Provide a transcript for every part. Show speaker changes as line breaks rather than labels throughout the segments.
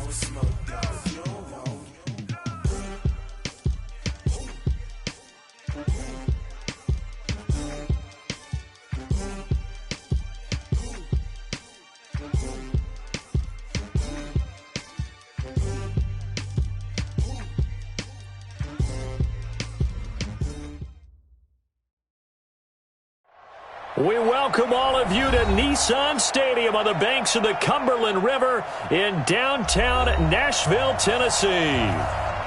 We welcome all of you to Nissan Stadium on the banks of the Cumberland River in downtown Nashville, Tennessee.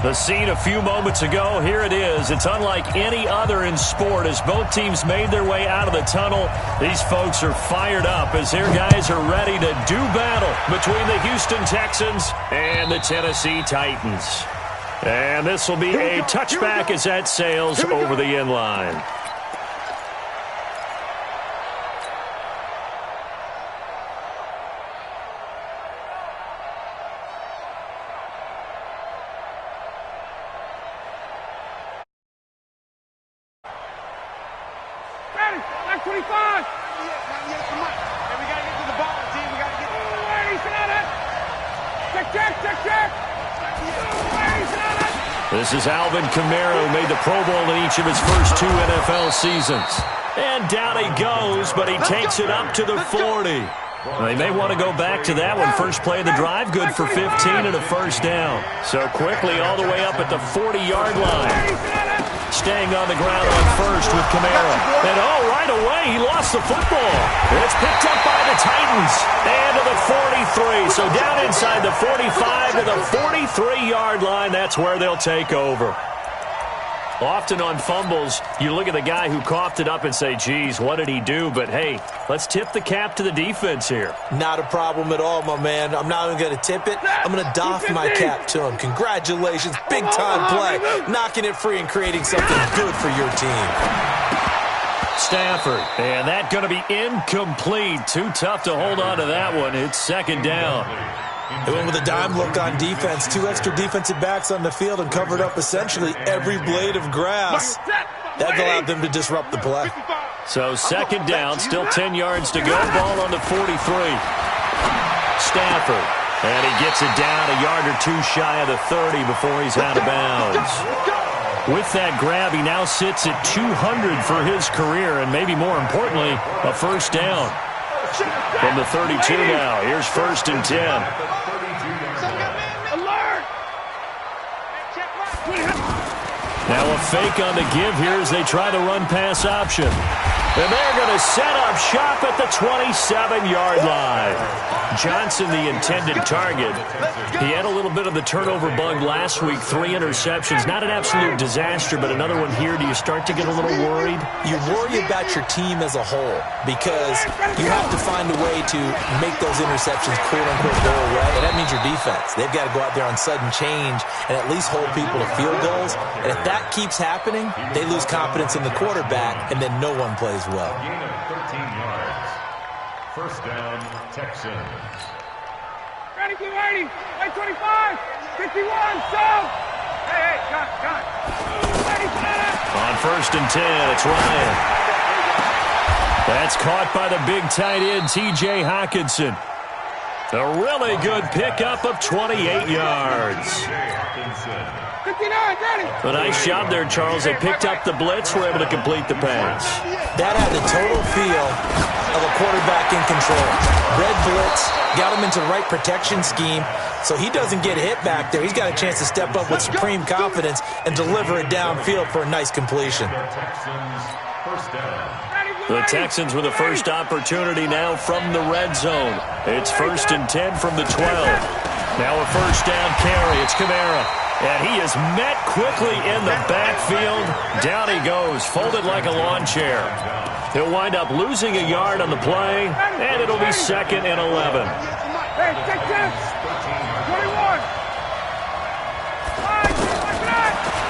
The scene a few moments ago, here it is. It's unlike any other in sport as both teams made their way out of the tunnel. These folks are fired up as their guys are ready to do battle between the Houston Texans and the Tennessee Titans. And this will be a touchback as that sails over the end line. This is Alvin Kamara, who made the Pro Bowl in each of his first 2 NFL seasons. And down he goes, but he takes it up to the 40. They may want to go back to that one. First play of the drive, good for 15 and a first down. So quickly all the way up at the 40-yard line. Staying on the ground on first with Kamara. And right away he lost the football. It's picked up by the Titans. And to the 43. So down inside the 45 to the 43-yard line. That's where they'll take over. Often on fumbles, you look at the guy who coughed it up and say, geez, what did he do? But, hey, let's tip the cap to the defense here.
Not a problem at all, my man. I'm not even going to tip it. I'm going to doff my cap to him. Congratulations. Big-time play. Knocking it free and creating something good for your team.
Stafford, and that going to be incomplete. Too tough to hold on to that one. It's second down.
They went with a dime look on defense. 2 extra defensive backs on the field and covered up essentially every blade of grass. That allowed them to disrupt the play.
So second down, still 10 yards to go. Ball on the 43. Stafford, and he gets it down a yard or 2 shy of the 30 before he's out of bounds. With that grab, he now sits at 200 for his career, and maybe more importantly, a first down. From the 32 now, here's first and 10. Now a fake on the give here as they try the run-pass option. And they're going to set up shop at the 27-yard line. Johnson, the intended target. He had a little bit of the turnover bug last week, 3 interceptions. Not an absolute disaster, but another one here. Do you start to get a little worried?
You worry about your team as a whole because you have to find a way to make those interceptions quote-unquote go away, and that means your defense. They've got to go out there on sudden change and at least hold people to field goals. And if that keeps happening, they lose confidence in the quarterback, and then no one plays well.
Gain of 13 yards. First down, Texans.
Ready, get ready. 25, 51, stop. Hey, cut. Ready,
on first and 10, it's Ryan. That's caught by the big tight end, T.J. Hockenson. A really good pickup of 28 yards. A nice job there, Charles. They picked up the blitz, were able to complete the pass.
That had the total feel of a quarterback in control. Red blitz, got him into the right protection scheme, so he doesn't get hit back there. He's got a chance to step up with supreme confidence and deliver it downfield for a nice completion.
The Texans with the first opportunity now from the red zone. It's first and 10 from the 12. Now a first down carry. It's Kamara. And he is met quickly in the backfield. Down he goes, folded like a lawn chair. He'll wind up losing a yard on the play, and it'll be second and 11.
Hey, take this. 21.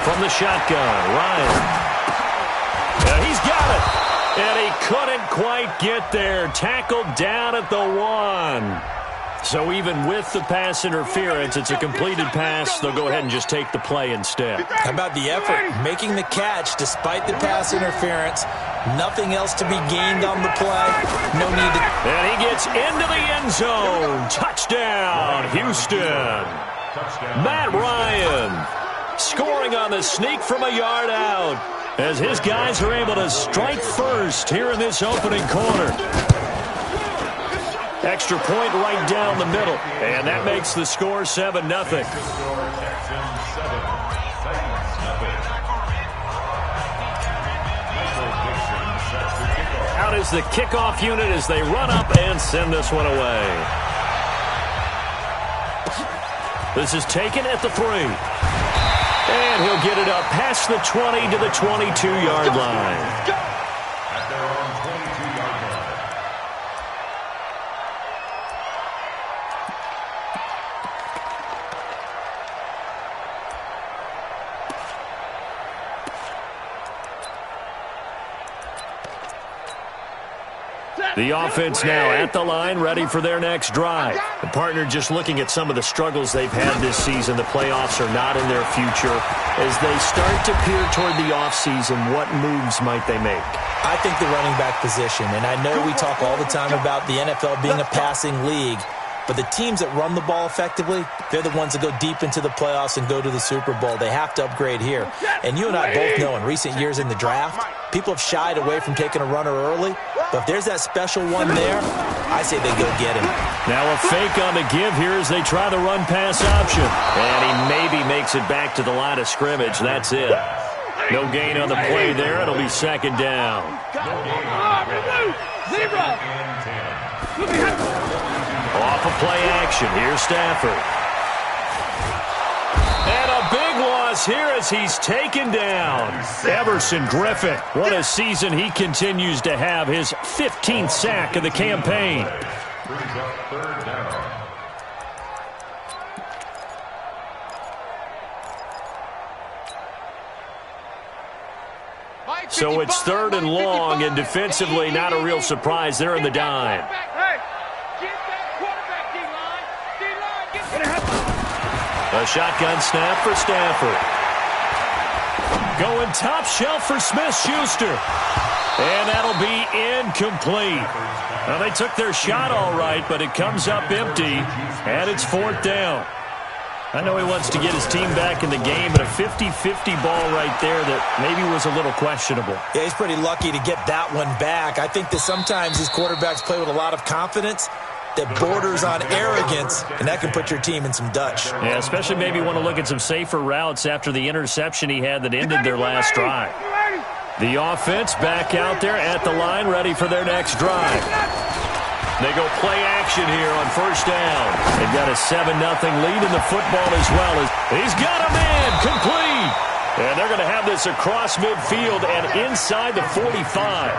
From the shotgun, Ryan. And he's got it. And he couldn't quite get there. Tackled down at the 1. So even with the pass interference, it's a completed pass. They'll go ahead and just take the play instead.
How about the effort? Making the catch despite the pass interference. Nothing else to be gained on the play. No need to...
And he gets into the end zone. Touchdown, Houston. Matt Ryan scoring on the sneak from a yard out as his guys are able to strike first here in this opening quarter. Extra point right down the middle, and that makes the score 7-0. Out is the kickoff unit as they run up and send this one away. This is taken at the 3. And he'll get it up past the 20 to the 22-yard line.
At their own 22-yard line.
The offense now at the line, ready for their next drive. The partner just looking at some of the struggles they've had this season. The playoffs are not in their future. As they start to peer toward the offseason, what moves might they make?
I think the running back position, and I know we talk all the time about the NFL being a passing league, but the teams that run the ball effectively, they're the ones that go deep into the playoffs and go to the Super Bowl. They have to upgrade here. And you and I both know in recent years in the draft, people have shied away from taking a runner early. But if there's that special one there, I say they go get him.
Now a fake on the give here as they try the run-pass option. And he maybe makes it back to the line of scrimmage. That's it. No gain on the play there. It'll be second down. Off of play action. Here's Stafford. And a big loss here as he's taken down. Everson Griffin. What a season he continues to have. His 15th sack of the campaign.
Brings up third down.
So it's third and long, and defensively not a real surprise. They're in the dime. A shotgun snap for Stafford. Going top shelf for Smith-Schuster. And that'll be incomplete. Well, they took their shot all right, but it comes up empty, and it's fourth down. I know he wants to get his team back in the game, but a 50-50 ball right there that maybe was a little questionable.
Yeah, he's pretty lucky to get that one back. I think that sometimes these quarterbacks play with a lot of confidence that borders on arrogance, and that can put your team in some Dutch.
Yeah, especially maybe want to look at some safer routes after the interception he had that ended their last drive. The offense back out there at the line, ready for their next drive. They go play action here on first down. They've got a 7-0 lead in the football as well. He's got a man complete. And they're going to have this across midfield and inside the 45.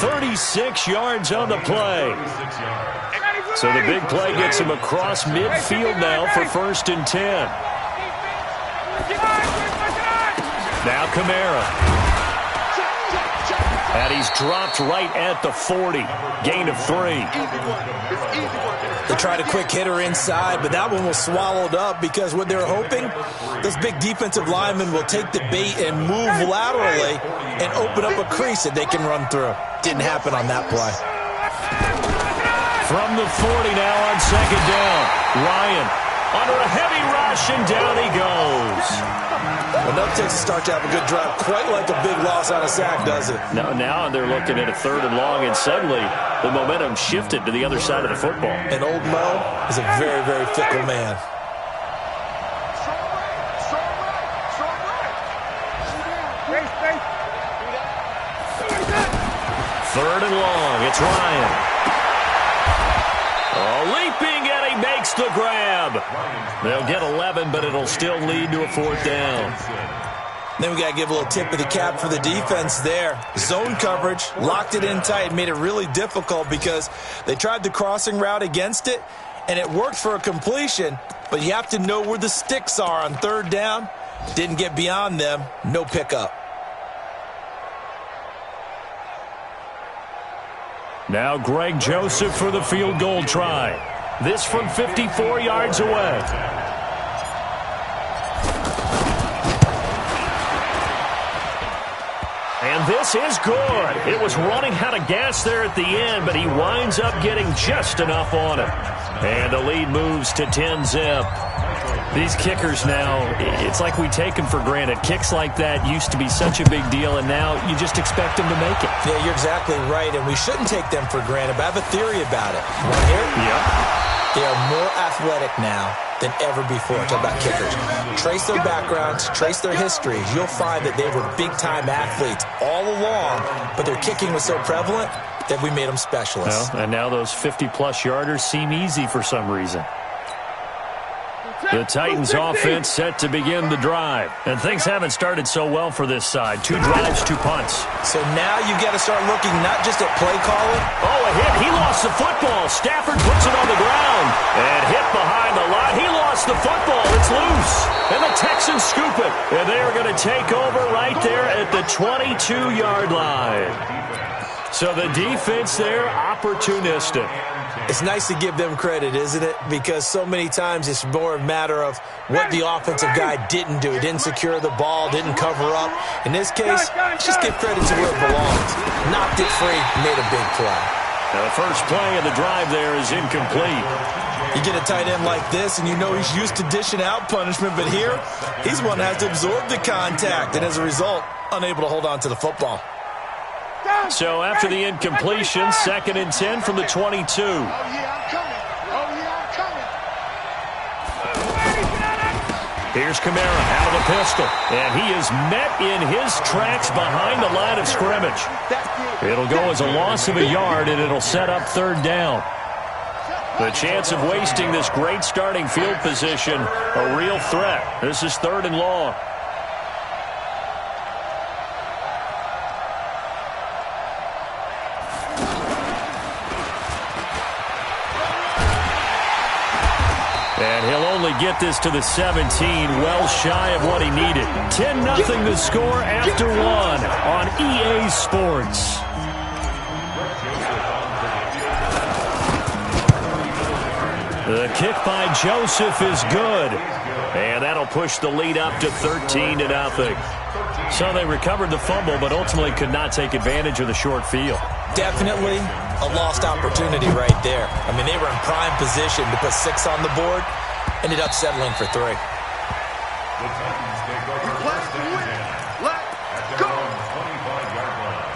36 yards on the play. So the big play gets him across midfield now for first and 10. Now Kamara. And he's dropped right at the 40. Gain of 3.
They tried a quick hitter inside, but that one was swallowed up because what they're hoping, those big defensive linemen will take the bait and move laterally and open up a crease that they can run through. Didn't happen on that play.
From the 40 now on second down. Ryan under a heavy rush, and down he goes.
Well, no takes to start to have a good drive. Quite like a big loss on a sack, does it?
Now they're looking at a third and long, and suddenly the momentum shifted to the other side of the football.
And old Mo is a very, very fickle man.
Third and long. It's Ryan. Leaping, and he makes the grab. They'll get 11, but it'll still lead to a fourth down.
Then we got to give a little tip of the cap for the defense there. Zone coverage, locked it in tight, made it really difficult because they tried the crossing route against it, and it worked for a completion, but you have to know where the sticks are on third down. Didn't get beyond them, no pickup.
Now Greg Joseph for the field goal try. This from 54 yards away. And this is good. It was running out of gas there at the end, but he winds up getting just enough on it. And the lead moves to 10-zip. These kickers now, it's like we take them for granted. Kicks like that used to be such a big deal, and now you just expect them to make it.
Yeah, you're exactly right, and we shouldn't take them for granted, but I have a theory about it. You want to hear it?
Yep.
They are more athletic now than ever before. Talk about kickers. Trace their backgrounds, trace their histories. You'll find that they were big-time athletes all along, but their kicking was so prevalent that we made them specialists.
Well, and now those 50-plus yarders seem easy for some reason. The Titans offense set to begin the drive. And things haven't started so well for this side. 2 drives, 2 punts.
So now you got to start looking not just at play calling.
Oh, a hit. He lost the football. Stafford puts it on the ground. And hit behind the line. He lost the football. It's loose. And the Texans scoop it. And they are going to take over right there at the 22-yard line. So the defense there, opportunistic.
It's nice to give them credit, isn't it? Because so many times it's more a matter of what the offensive guy didn't do. He didn't secure the ball, didn't cover up. In this case, just give credit to where it belongs. Knocked it free, made a big play.
Now the first play of the drive there is incomplete.
You get a tight end like this, and you know he's used to dishing out punishment, but here, he's one that has to absorb the contact, and as a result, unable to hold on to the football.
So after the incompletion, 2nd and 10 from the 22.
Oh, yeah, I'm coming. Oh, yeah, I'm coming.
Here's Kamara out of the pistol. And he is met in his tracks behind the line of scrimmage. It'll go as a loss of a yard, and it'll set up 3rd down. The chance of wasting this great starting field position, a real threat. This is 3rd and long. And he'll only get this to the 17, well shy of what he needed. 10-0 the score after 1 on EA Sports. The kick by Joseph is good. And that'll push the lead up to 13-0. So they recovered the fumble, but ultimately could not take advantage of the short field.
Definitely a lost opportunity right there. I mean, they were in prime position to put 6 on the board. Ended up settling for 3.
The Titans take over first and 10 at their own 25-yard line.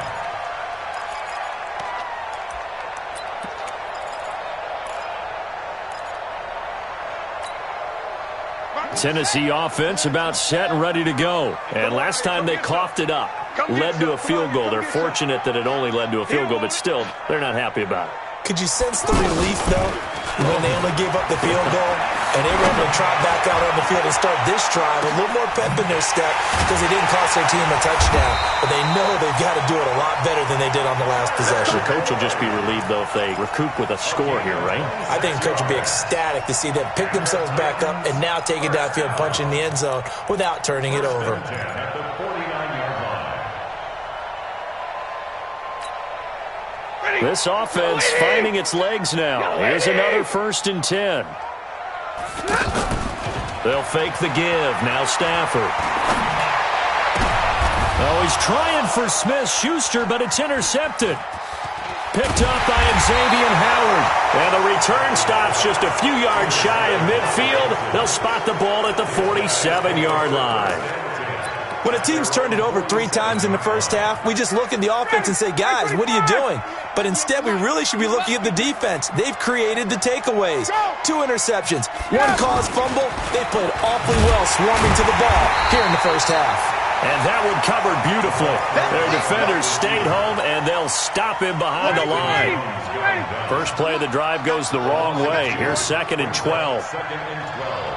Tennessee offense about set and ready to go. And last time they coughed it up, led to a field goal. They're fortunate that it only led to a field goal, but still, they're not happy about it.
Could you sense the relief, though, when they only gave up the field goal and they were able to trot back out on the field and start this drive a little more pep in their step because they didn't cost their team a touchdown, but they know they've got to do it a lot better than they did on the last possession.
The coach will just be relieved, though, if they recoup with a score here, right?
I think the coach will be ecstatic to see them pick themselves back up and now take it downfield and punch in the end zone without turning it over.
At the 49-yard line.
This offense finding its legs now. Here's another 1st and 10. They'll fake the give. Now Stafford. Oh, he's trying for Smith-Schuster, but it's intercepted. Picked up by Xavier Howard. And the return stops just a few yards shy of midfield. They'll spot the ball at the 47-yard line.
When a team's turned it over 3 times in the first half, we just look at the offense and say, guys, what are you doing? But instead, we really should be looking at the defense. They've created the takeaways. 2 interceptions, 1 caused fumble. They played awfully well swarming to the ball here in the first half.
And that one covered beautifully. Their defenders stayed home, and they'll stop him behind the line. First play of the drive goes the wrong way. Here's 2nd and 12.
2nd and 12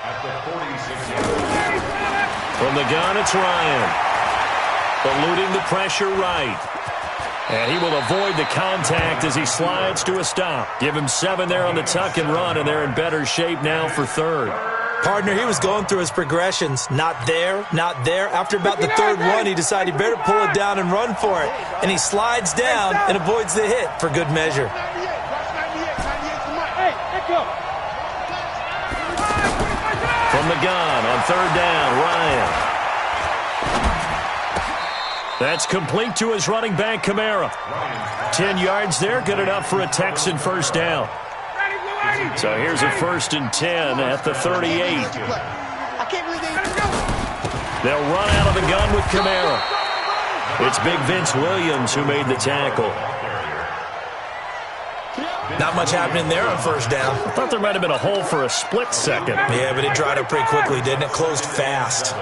at the 46-yard line.
From the gun, it's Ryan. Eluding the pressure right. And he will avoid the contact as he slides to a stop. Give him 7 there on the tuck and run, and they're in better shape now for 3rd.
Partner, he was going through his progressions. Not there, not there. After about the 3rd one, he decided he better pull it down and run for it. And he slides down and avoids the hit for good measure. From
the gun on 3rd down, Ryan. That's complete to his running back, Kamara. 10 yards there, good enough for a Texan first down. So here's a 1st and 10 at the 38. They'll run out of the gun with Kamara. It's Big Vince Williams who made the tackle.
Not much happening there on first down.
I thought there might have been a hole for a split second.
Yeah, but it dried up pretty quickly, didn't it? Closed fast.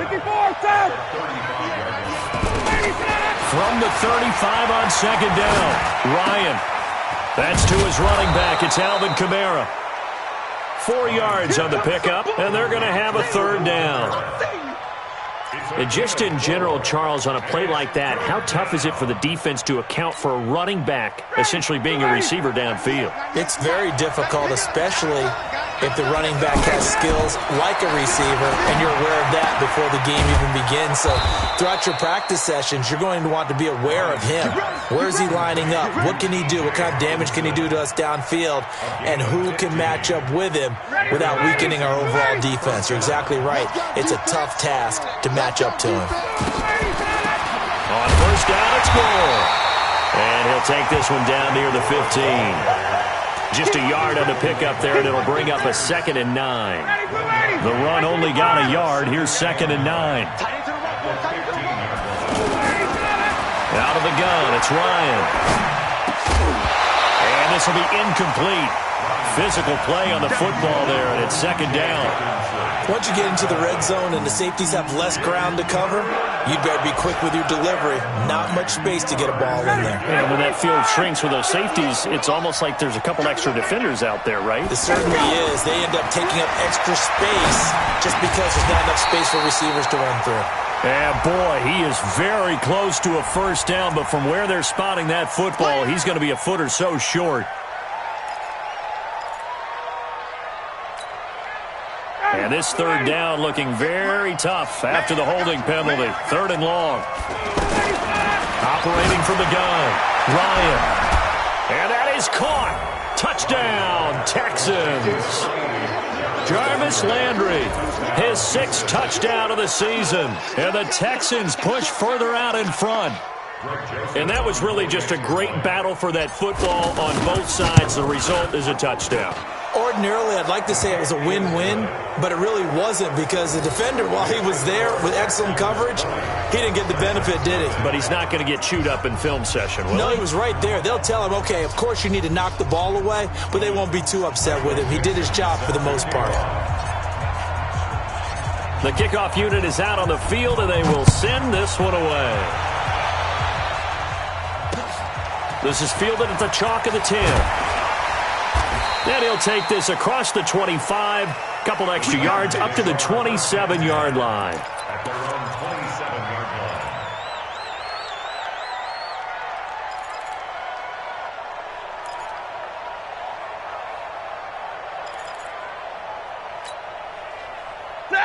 From the 35 on second down, Ryan. That's to his running back. It's Alvin Kamara. 4 yards on the pickup, and they're going to have a 3rd down. And just in general, Charles, on a play like that, how tough is it for the defense to account for a running back essentially being a receiver downfield?
It's very difficult, especially if the running back has skills like a receiver, and you're aware of that before the game even begins. So throughout your practice sessions, you're going to want to be aware of him. Where is he lining up? What can he do? What kind of damage can he do to us downfield? And who can match up with him without weakening our overall defense? You're exactly right. It's a tough task to match up to him.
On first down, it's good. And he'll take this one down near the 15. Just a yard on the pickup there, and it'll bring up a 2nd and 9. The run only got a yard. Here's 2nd and 9. Out of the gun, it's Ryan. And this will be incomplete. Physical play on the football there, and it's 2nd down.
Once you get into the red zone and the safeties have less ground to cover, you better be quick with your delivery. Not much space to get a ball in there.
And when that field shrinks with those safeties, it's almost like there's a couple extra defenders out there, right?
It certainly is. They end up taking up extra space just because there's not enough space for receivers to run through.
Yeah, boy, he is very close to a first down, but from where they're spotting that football, he's going to be a foot or so short. And this 3rd down looking very tough after the holding penalty. 3rd and long. Operating from the gun, Ryan. And that is caught. Touchdown, Texans. Jarvis Landry, his 6th touchdown of the season. And the Texans push further out in front. And that was really just a great battle for that football on both sides. The result is a touchdown.
Ordinarily, I'd like to say it was a win-win, but it really wasn't because the defender, while he was there with excellent coverage, he didn't get the benefit, did he?
But he's not going to get chewed up in film session, will he?
No, he was right there. They'll tell him, okay, of course you need to knock the ball away, but they won't be too upset with him. He did his job for the most part.
The kickoff unit is out on the field, and they will send this one away. This is fielded at the chalk of the 10. And he'll take this across the 25, couple extra yards, up to the 27-yard line.
At their own 27-yard line.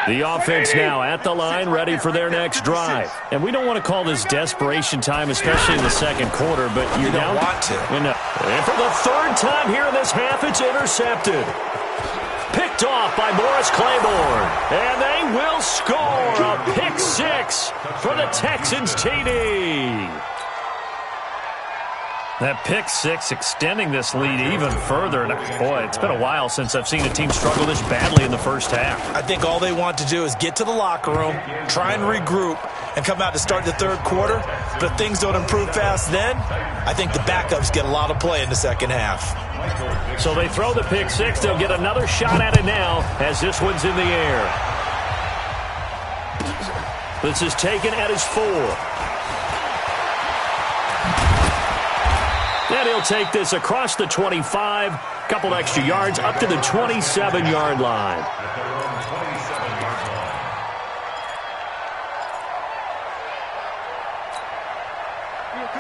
The offense now at the line, ready for their next drive. And we don't want to call this desperation time, especially in the second quarter, but you
don't want to.
And for the 3rd time here in this half, it's intercepted. Picked off by Morris Claiborne. And they will score a pick 6 for the Texans TD. That pick 6 extending this lead even further. And boy, it's been a while since I've seen a team struggle this badly in the first half.
I think all they want to do is get to the locker room, try and regroup, and come out to start the 3rd quarter. But if things don't improve fast then, I think the backups get a lot of play in the second half.
So they throw the pick 6. They'll get another shot at it now as this one's in the air. This is taken at his 4. And he'll take this across the 25, couple extra yards, up to the 27-yard line.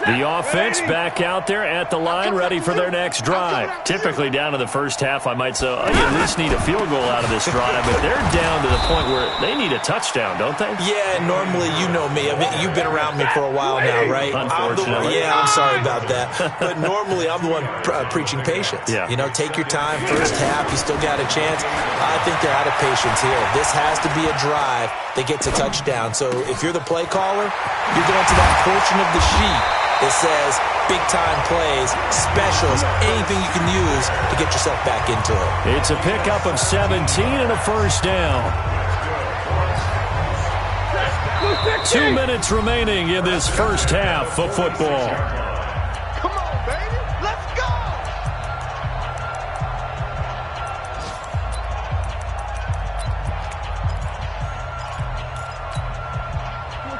The offense back out there at the line, ready for their next drive. Typically down to the first half, I might say, oh, you at least need a field goal out of this drive, but they're down to the point where they need a touchdown, don't they?
Yeah, normally, you know me. I mean, you've been around me for a while now, right?
Unfortunately.
I'm sorry about that. But normally, I'm the one preaching patience.
Yeah.
You know, take your time. First half, you still got a chance. I think they're out of patience here. This has to be a drive that gets a touchdown. So if you're the play caller, you're going to that portion of the sheet that says big-time plays, specials, anything you can use to get yourself back into it.
It's a pickup of 17 and a first down. 2 minutes remaining in this first half of football.
Come on, baby. Let's go.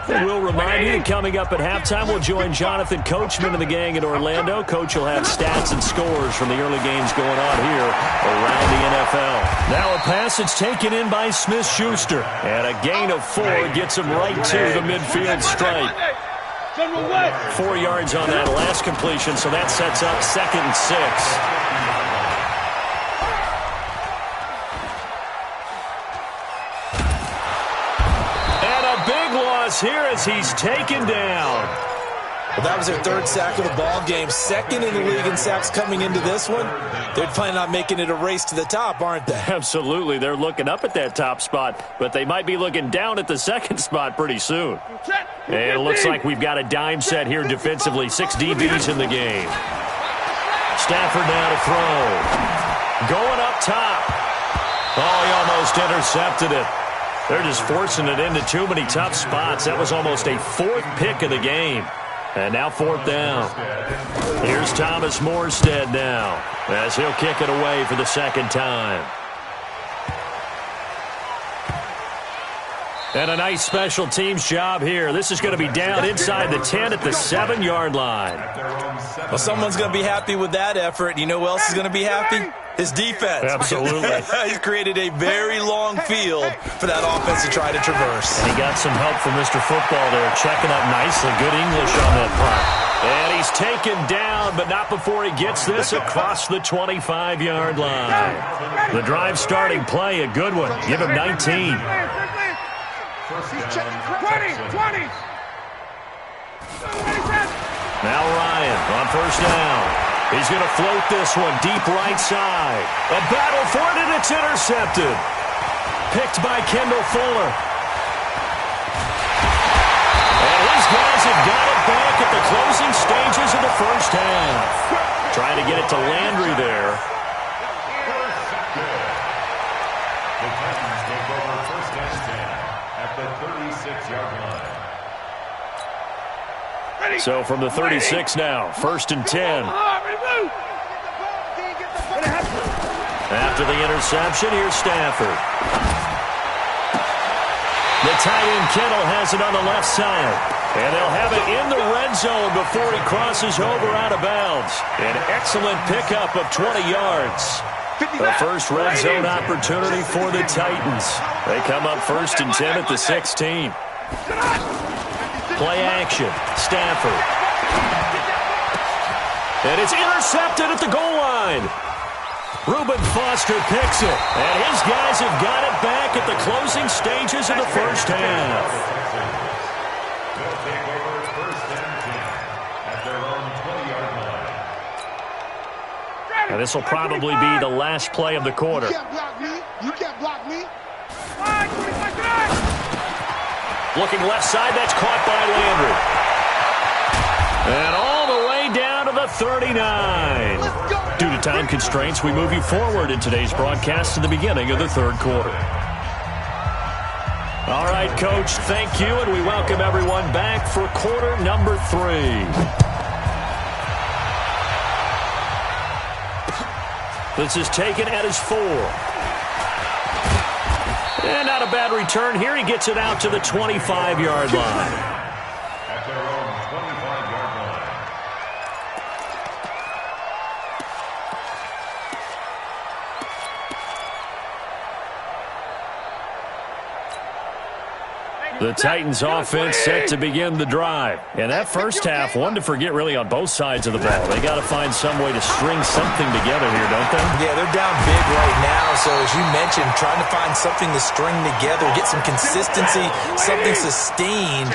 And we'll remind you, coming up at halftime, we'll join Jonathan Coachman and the gang in Orlando. Coach will have stats and scores from the early games going on here around the NFL. Now a pass that's taken in by Smith-Schuster. And a gain of 4 gets him right to the midfield stripe. 4 yards on that last completion, so that sets up 2nd and 6. Here as he's taken down.
Well, that was their 3rd sack of the ball game. 2nd in the league in sacks coming into this one. They're planning on making it a race to the top, aren't they?
Absolutely. They're looking up at that top spot, but they might be looking down at the 2nd spot pretty soon. And it looks like we've got a dime set here defensively. 6 DBs in the game. Stafford now to throw. Going up top. Oh, he almost intercepted it. They're just forcing it into too many tough spots. That was almost a 4th pick of the game. And now 4th down. Here's Thomas Morstead now as he'll kick it away for the 2nd time. And a nice special teams job here. This is going to be down inside the 10 at the 7-yard line.
Well, someone's going to be happy with that effort. You know who else is going to be happy? His defense.
Absolutely.
He's created a very long field for that offense to try to traverse.
And he got some help from Mr. Football there, checking up nicely. Good English on that punt. And he's taken down, but not before he gets this across the 25-yard line. The drive starting play, a good one. Give him 19.
20.
Now Ryan on first down. He's going to float this one deep right side. A battle for it, and it's intercepted. Picked by Kendall Fuller. And his guys have got it back at the closing stages of the first half. Trying to get it to Landry there.
The Titans take over 1st and 10 at the 36-yard line.
So from the 36 now, 1st and 10. After the interception, here's Stafford. The tight end Kittle has it on the left side. And they'll have it in the red zone before he crosses over out of bounds. An excellent pickup of 20 yards. The first red zone opportunity for the Titans. They come up 1st and 10 at the 16. Play action. Stafford. And it's intercepted at the goal line. Reuben Foster picks it. And his guys have got it back at the closing stages of the first half.
They'll take over 1st and 10 at their own 20-yard line.
And this will probably be the last play of the quarter.
You can't block me. You can't block me.
Looking left side, that's caught by Landry. And all the way down to the 39. Due to time constraints, we move you forward in today's broadcast to the beginning of the 3rd quarter. All right, Coach, thank you, and we welcome everyone back for quarter number 3. This is taken at his 4. And not a bad return here. He gets it out to the 25-yard line.
At their own 25-yard line.
The Titans offense set to begin the drive. And that first half, one to forget really on both sides of the ball. They got to find some way to string something together here, don't they?
Yeah, they're down big right now. So as you mentioned, trying to find something to string together, get some consistency, something sustained,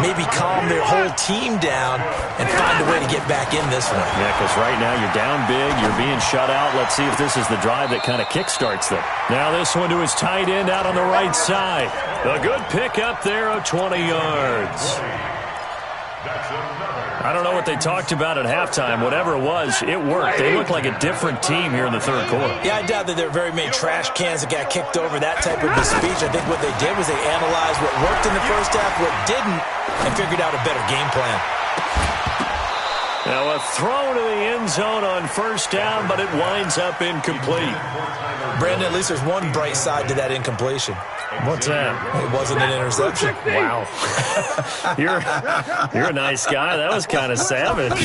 maybe calm their whole team down and find a way to get back in this one.
Yeah, because right now you're down big, you're being shut out. Let's see if this is the drive that kind of kickstarts them. Now this one to his tight end out on the right side. A good pickup there of 20 yards. I don't know what they talked about at halftime. Whatever it was, it worked. They looked like a different team here in the third quarter.
Yeah, I doubt that there were very many trash cans that got kicked over, that type of a speech. I think what they did was they analyzed what worked in the first half, what didn't, and figured out a better game plan.
Now a throw to the end zone on first down, but it winds up incomplete.
Brandon, at least there's one bright side to that incompletion.
What's that?
It wasn't an interception.
Wow. You're a nice guy. That was kind of savage.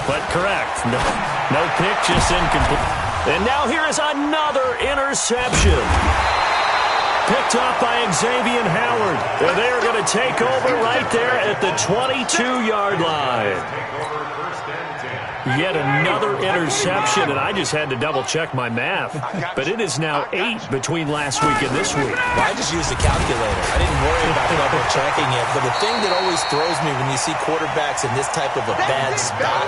But correct. No pick, just incomplete. And now here is another interception. Picked up by Xavier Howard. And they're going to take over right there at the 22-yard line. Yet another interception, and I just had to double-check my math. But it is now 8 between last week and this week.
Well, I just used the calculator. I didn't worry about double-checking it. But the thing that always throws me when you see quarterbacks in this type of a bad spot,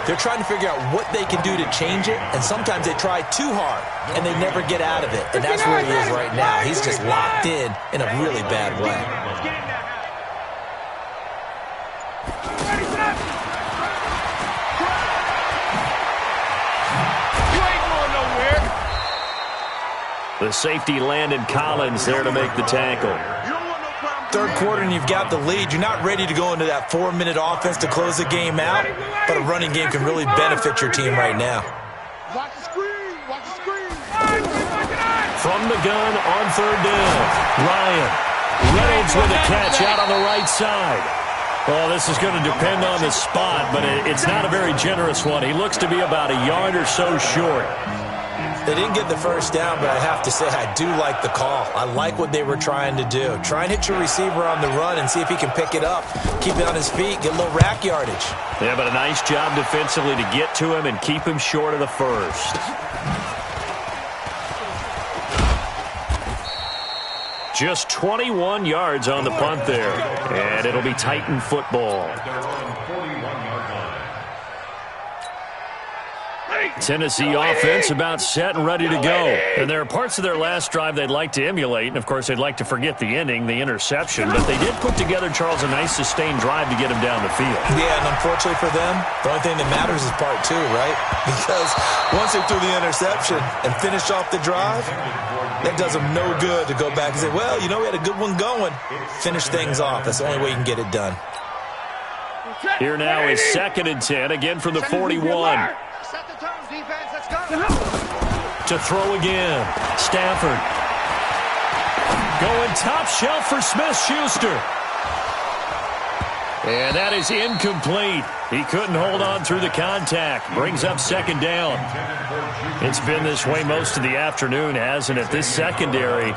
they're trying to figure out what they can do to change it, and sometimes they try too hard, and they never get out of it. And that's where he is right now. He's just locked in a really bad way.
The safety Landon Collins there to make the tackle.
Third quarter and you've got the lead. You're not ready to go into that 4-minute offense to close the game out, but a running game can really benefit your team right now.
Watch the screen. Watch the screen.
From the gun on third down, Ryan Reynolds with a catch out on the right side. Well, this is going to depend on the spot, but it's not a very generous one. He looks to be about a yard or so short.
They didn't get the first down, but I have to say I do like the call. I like what they were trying to do. Try and hit your receiver on the run and see if he can pick it up. Keep it on his feet, get a little rack yardage.
Yeah, but a nice job defensively to get to him and keep him short of the first. Just 21 yards on the punt there. And it'll be Titan football. Tennessee offense about set and ready to go. And there are parts of their last drive they'd like to emulate. And, of course, they'd like to forget the ending, the interception. But they did put together, Charles, a nice sustained drive to get him down the field.
Yeah, and unfortunately for them, the only thing that matters is part 2, right? Because once they threw the interception and finished off the drive, that does them no good to go back and say, well, you know, we had a good one going. Finish things off. That's the only way you can get it done.
Here now is 2nd and 10, again from the 41.
Set the terms, defense. Let's go.
To throw again. Stafford. Going top shelf for Smith-Schuster. And that is incomplete. He couldn't hold on through the contact. Brings up 2nd down. It's been this way most of the afternoon, hasn't it? This secondary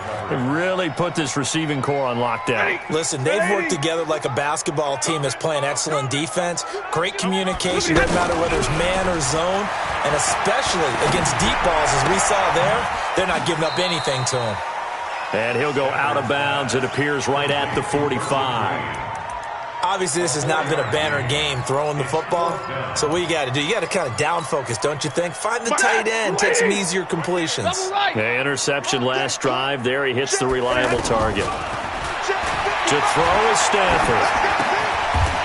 really put this receiving core on lockdown.
Listen, they've worked together like a basketball team that's playing excellent defense. Great communication, doesn't matter whether it's man or zone. And especially against deep balls, as we saw there, they're not giving up anything to him.
And he'll go out of bounds, it appears, right at the 45.
Obviously, this has not been a banner game throwing the football. So what you got to do, you got to kind of down focus, don't you think? Find the tight end, take some easier completions.
Yeah, interception last drive. There he hits the reliable target. To throw is Stafford.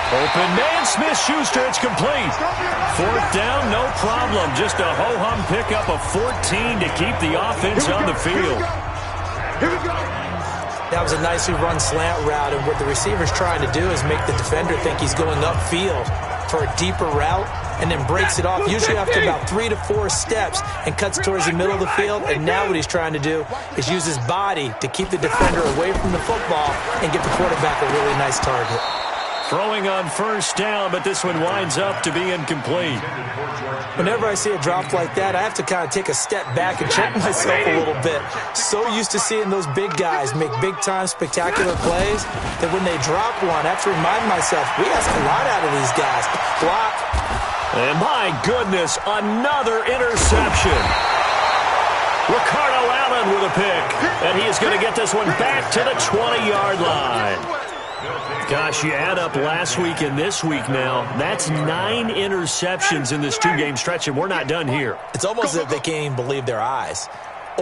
Open man, Smith-Schuster, it's complete. 4th down, no problem. Just a ho-hum pickup of 14 to keep the offense on the field.
Here we go.
That was a nicely run slant route, and what the receiver's trying to do is make the defender think he's going upfield for a deeper route and then breaks it off, usually after about 3 to 4 steps, and cuts towards the middle of the field. And now what he's trying to do is use his body to keep the defender away from the football and get the quarterback a really nice target.
Throwing on first down, but this one winds up to be incomplete.
Whenever I see a drop like that, I have to kind of take a step back and check myself a little bit. So used to seeing those big guys make big-time spectacular plays that when they drop one, I have to remind myself, we ask a lot out of these guys. Block.
And my goodness, another interception. Ricardo Allen with a pick, and he is going to get this one back to the 20-yard line. Gosh, you add up last week and this week now, that's 9 interceptions in this 2-game stretch, and we're not done here.
It's almost as if they can't even believe their eyes.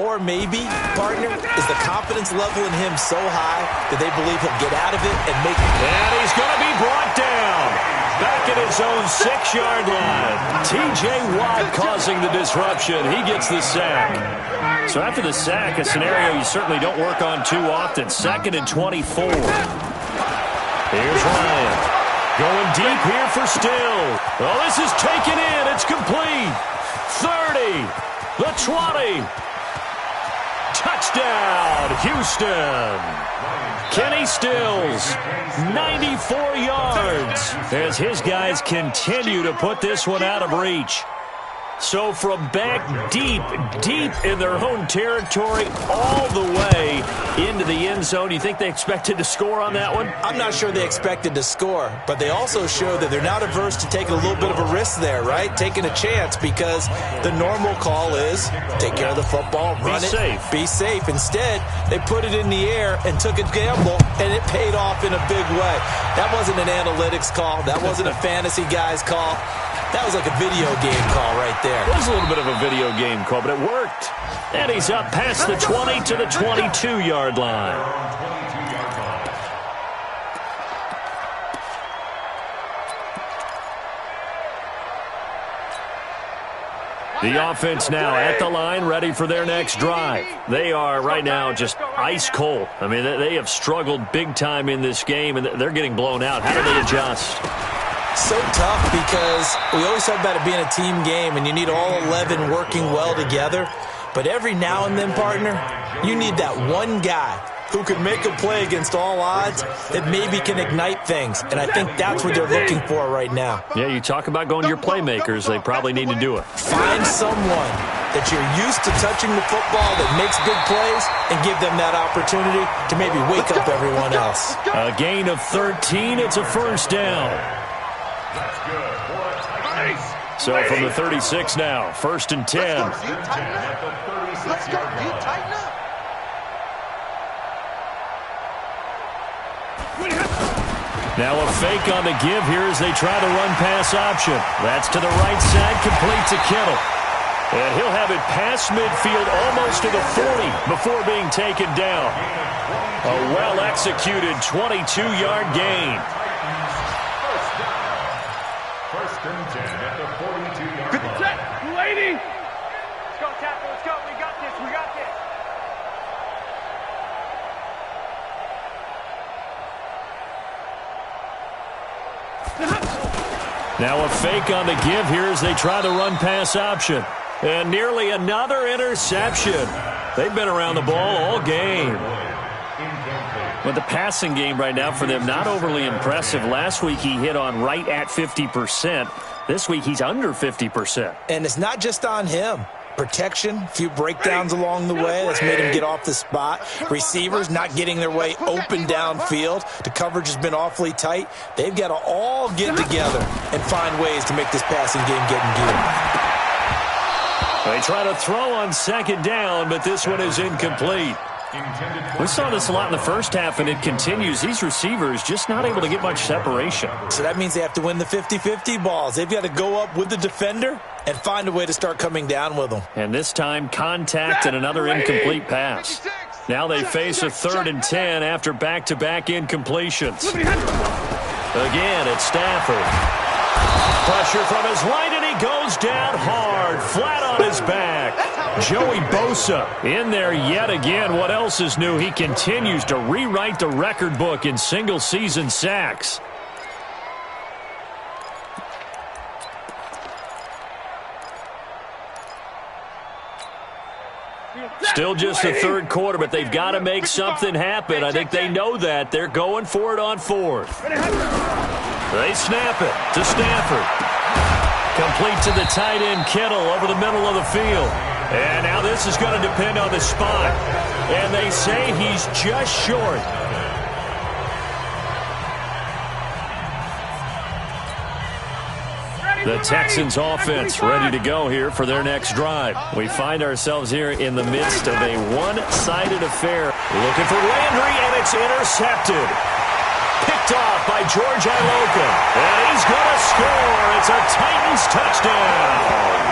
Or maybe, partner, is the confidence level in him so high that they believe he'll get out of it and make it.
And he's going to be brought down. Back at his own 6-yard line. T.J. Watt causing the disruption. He gets the sack. So after the sack, a scenario you certainly don't work on too often. 2nd and 24. Here's Ryan. Going deep here for Still. Well, this is taken in. It's complete. 30. The 20. Touchdown, Houston. Kenny Stills, 94 yards, as his guys continue to put this one out of reach. So from back deep, deep in their own territory, all the way into the end zone, you think they expected to score on that one?
I'm not sure they expected to score, but they also show that they're not averse to taking a little bit of a risk there, right? Taking a chance, because the normal call is take care of the football, run it, be safe. Instead, they put it in the air and took a gamble, and it paid off in a big way. That wasn't an analytics call. That wasn't a fantasy guy's call. That was like a video game call right there.
It was a little bit of a video game call, but it worked. And he's up past the 20 to the 22-yard line. The offense now at the line, ready for their next drive. They are right now just ice cold. I mean, they have struggled big time in this game, and they're getting blown out. How do they adjust?
So tough, because we always talk about it being a team game and you need all 11 working well together. But every now and then, partner, you need that one guy who can make a play against all odds that maybe can ignite things. And I think that's what they're looking for right now.
Yeah, you talk about going to your playmakers. They probably need to do it.
Find someone that you're used to touching the football that makes good plays and give them that opportunity to maybe wake up everyone else.
A gain of 13. It's a first down. So from the 36 now, 1st and 10.
Let's go. You tighten up.
Now a fake on the give here as they try to run pass option. That's to the right side, complete to Kittle. And he'll have it past midfield almost to the 40 before being taken down. A well-executed 22-yard gain.
First and 10 at the 42-yard line.
Lady. Let's go, Tackle. Let's go. We got this. We got this.
Now a fake on the give here as they try to run pass option. And nearly another interception. They've been around the ball all game. But the passing game right now for them, not overly impressive. Last week he hit on right at 50%. This week he's under 50%.
And it's not just on him. Protection, a few breakdowns along the way that's made him get off the spot. Receivers not getting their way open downfield. The coverage has been awfully tight. They've got to all get together and find ways to make this passing game get in gear.
They try to throw on 2nd down, but this one is incomplete. We saw this a lot in the first half, and it continues. These receivers just not able to get much separation.
So that means they have to win the 50-50 balls. They've got to go up with the defender and find a way to start coming down with them. And
this time, contact and another incomplete pass. Now they face a 3rd and 10 after back-to-back incompletions. Again, it's Stafford. Pressure from his right, and he goes down hard, flat on his back. Joey Bosa in there yet again. What else is new? He continues to rewrite the record book in single-season sacks. Still just the 3rd quarter, but they've got to make something happen. I think they know that. They're going for it on 4th. They snap it to Stafford. Complete to the tight end, Kittle, over the middle of the field. And now this is going to depend on the spot. And they say he's just short. The Texans offense ready to go here for their next drive. We find ourselves here in the midst of a one-sided affair. Looking for Landry, and it's intercepted. Picked off by George Iloka. And he's going to score. It's a Titans touchdown.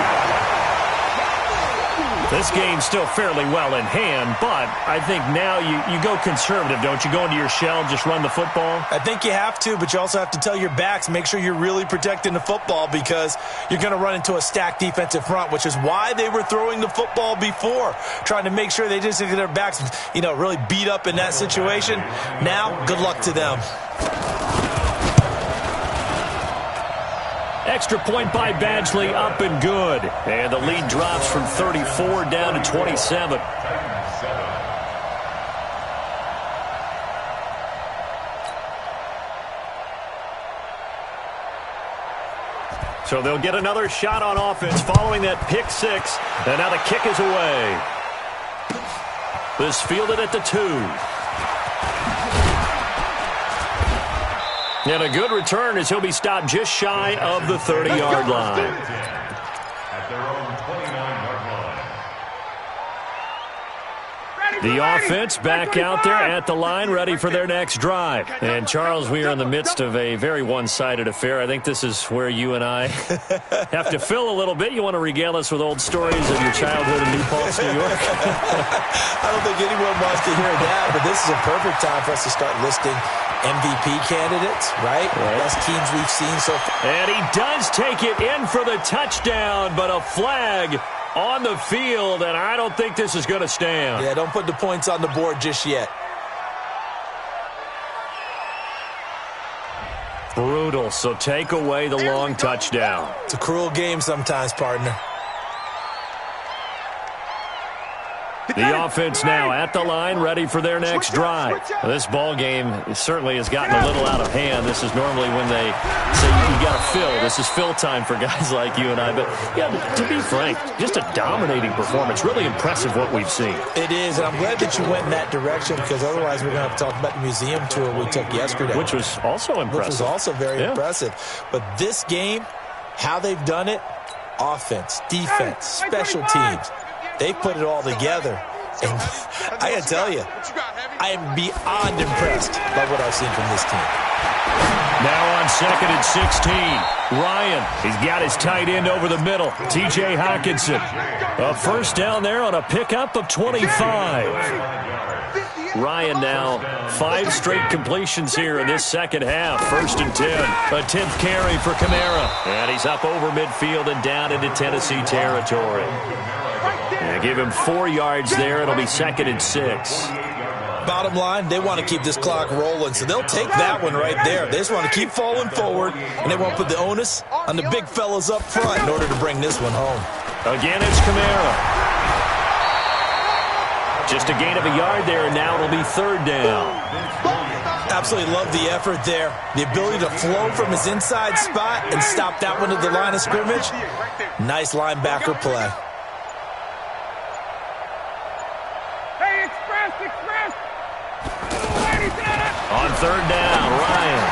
This game's still fairly well in hand, but I think now you go conservative, don't you? Go into your shell, just run the football?
I think you have to, but you also have to tell your backs, make sure you're really protecting the football because you're going to run into a stacked defensive front, which is why they were throwing the football before, trying to make sure they just get their backs, really beat up in that situation. Now, good luck to them.
Extra point by Badgley, up and good. And the lead drops from 34 down to 27. So they'll get another shot on offense following that pick six. And now the kick is away. This fielded at the 2. And a good return as he'll be stopped just shy of the 30-yard line.
At their own 29-yard line.
The offense back out there at the line, ready for their next drive. And, Charles, we are in the midst of a very one-sided affair. I think this is where you and I have to fill a little bit. You want to regale us with old stories of your childhood in New Paltz, New York?
I don't think anyone wants to hear that, but this is a perfect time for us to start listing MVP candidates, right? Best teams we've seen so far.
And he does take it in for the touchdown, but a flag on the field, and I don't think this is going to stand.
Yeah, don't put the points on the board just yet.
Brutal, so take away the long touchdown.
It's a cruel game sometimes, partner.
The offense now at the line, ready for their next drive. This ball game certainly has gotten a little out of hand. This is normally when they say you got to fill. This is fill time for guys like you and I. But, yeah, to be frank, just a dominating performance. Really impressive what we've seen.
It is, and I'm glad that you went in that direction because otherwise we're going to have to talk about the museum tour we took yesterday.
Which was also impressive.
Which was also very impressive. But this game, how they've done it, offense, defense, special teams, they put it all together. And I got to tell you, I am beyond impressed by what I've seen from this team.
Now on 2nd and 16, Ryan, he's got his tight end over the middle, T.J. Hockenson. A first down there on a pickup of 25. Ryan now 5 straight completions here in this second half. 1st and 10. A 10th carry for Kamara. And he's up over midfield and down into Tennessee territory. And give him 4 yards there. It'll be 2nd and 6.
Bottom line, they want to keep this clock rolling, so they'll take that one right there. They just want to keep falling forward, and they want to put the onus on the big fellas up front in order to bring this one home.
Again, it's Kamara. Just a gain of a yard there, and now it'll be 3rd down.
Absolutely love the effort there. The ability to flow from his inside spot and stop that one at the line of scrimmage. Nice linebacker play.
On 3rd down, Ryan.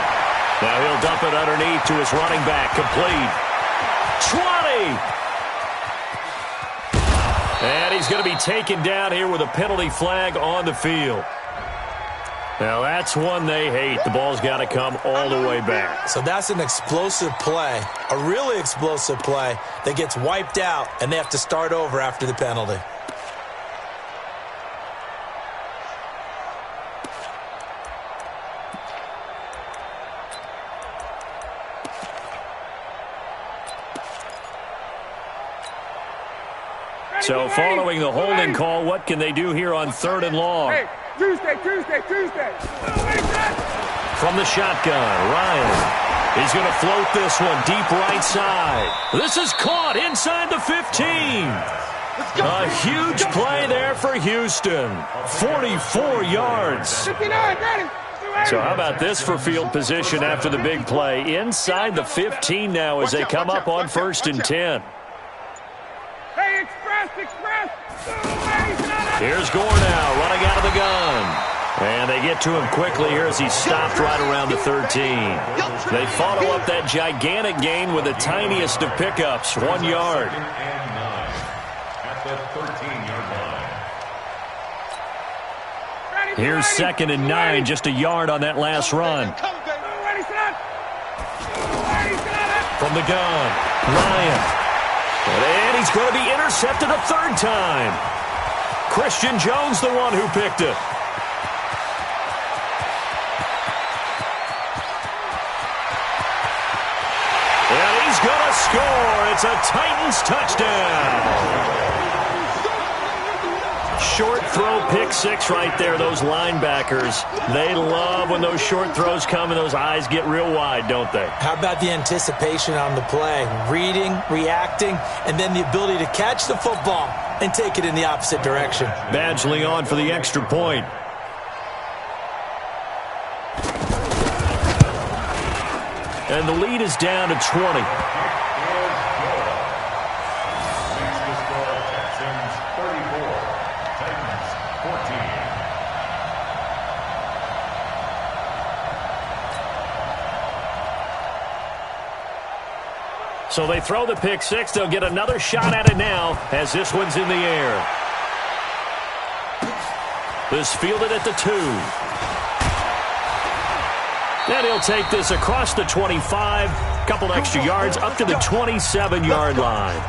Now he'll dump it underneath to his running back. Complete. 20! And he's going to be taken down here with a penalty flag on the field. Now that's one they hate. The ball's got to come all the way back.
So that's an explosive play, a really explosive play that gets wiped out, and they have to start over after the penalty.
So following the holding call, what can they do here on 3rd and long?
Hey, Tuesday.
From the shotgun, Ryan. He's going to float this one deep right side. This is caught inside the 15. A huge play there for Houston. 44 yards.
59, ready.
So how about this for field position after the big play? Inside the 15 now as they come up on 1st and 10.
Hey, express!
Here's Gore now running out of the gun. And they get to him quickly here as he's stopped right around the 13. They follow up that gigantic gain with the tiniest of pickups, 1 yard.
At the 13-yard line.
Here's 2nd and 9, just a yard on that last run. From the gun, Ryan. And he's going to be intercepted a 3rd time. Christian Jones, the one who picked it. And he's going to score. It's a Titans touchdown. Short throw, pick 6 right there. Those linebackers, they love when those short throws come and those eyes get real wide, don't they?
How about the anticipation on the play? Reading, reacting, and then the ability to catch the football and take it in the opposite direction.
Badgley on for the extra point. And the lead is down to 20. So they throw the pick 6. They'll get another shot at it now as this one's in the air. This fielded at the 2. And he'll take this across the 25. Couple extra yards up to the 27-yard line.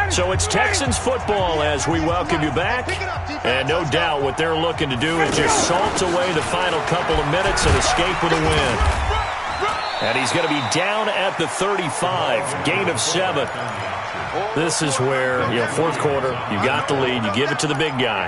So it's Texans football as we welcome you back. And no doubt what they're looking to do is just salt away the final couple of minutes and escape with a win. And he's going to be down at the 35, gain of 7. This is where, 4th quarter, you got the lead, you give it to the big guy.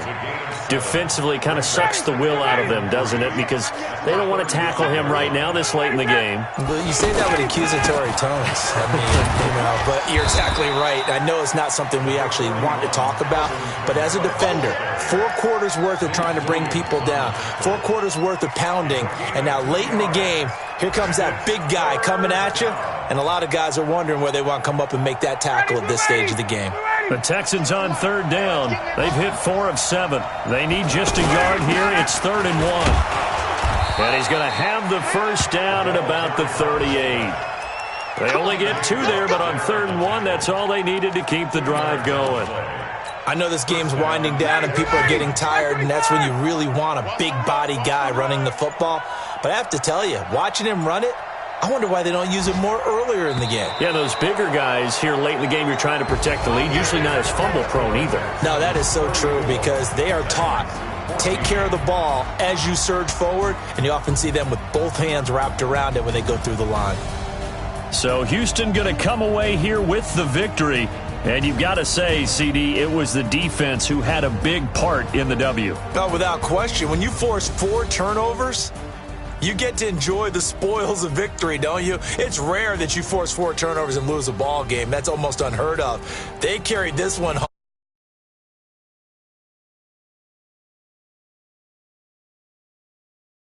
Defensively kind of sucks the will out of them, doesn't it? Because they don't want to tackle him right now this late in the game.
Well, you say that with accusatory tones. I mean, but you're exactly right. I know it's not something we actually want to talk about, but as a defender, 4 quarters worth of trying to bring people down, 4 quarters worth of pounding, and now late in the game, here comes that big guy coming at you, and a lot of guys are wondering where they want to come up and make that tackle at this stage of the game.
The Texans on 3rd down. They've hit 4 of 7. They need just a yard here. It's 3rd and 1. And he's going to have the first down at about the 38. They only get 2 there, but on 3rd and 1, that's all they needed to keep the drive going.
I know this game's winding down and people are getting tired, and that's when you really want a big body guy running the football. But I have to tell you, watching him run it, I wonder why they don't use him more earlier in the game.
Yeah, those bigger guys here late in the game, you're trying to protect the lead, usually not as fumble-prone either.
No, that is so true because they are taught. Take care of the ball as you surge forward, and you often see them with both hands wrapped around it when they go through the line.
So Houston going to come away here with the victory. And you've got to say, CD, it was the defense who had a big part in the W.
Oh, without question. When you force 4 turnovers, you get to enjoy the spoils of victory, don't you? It's rare that you force 4 turnovers and lose a ball game. That's almost unheard of. They carried this one home.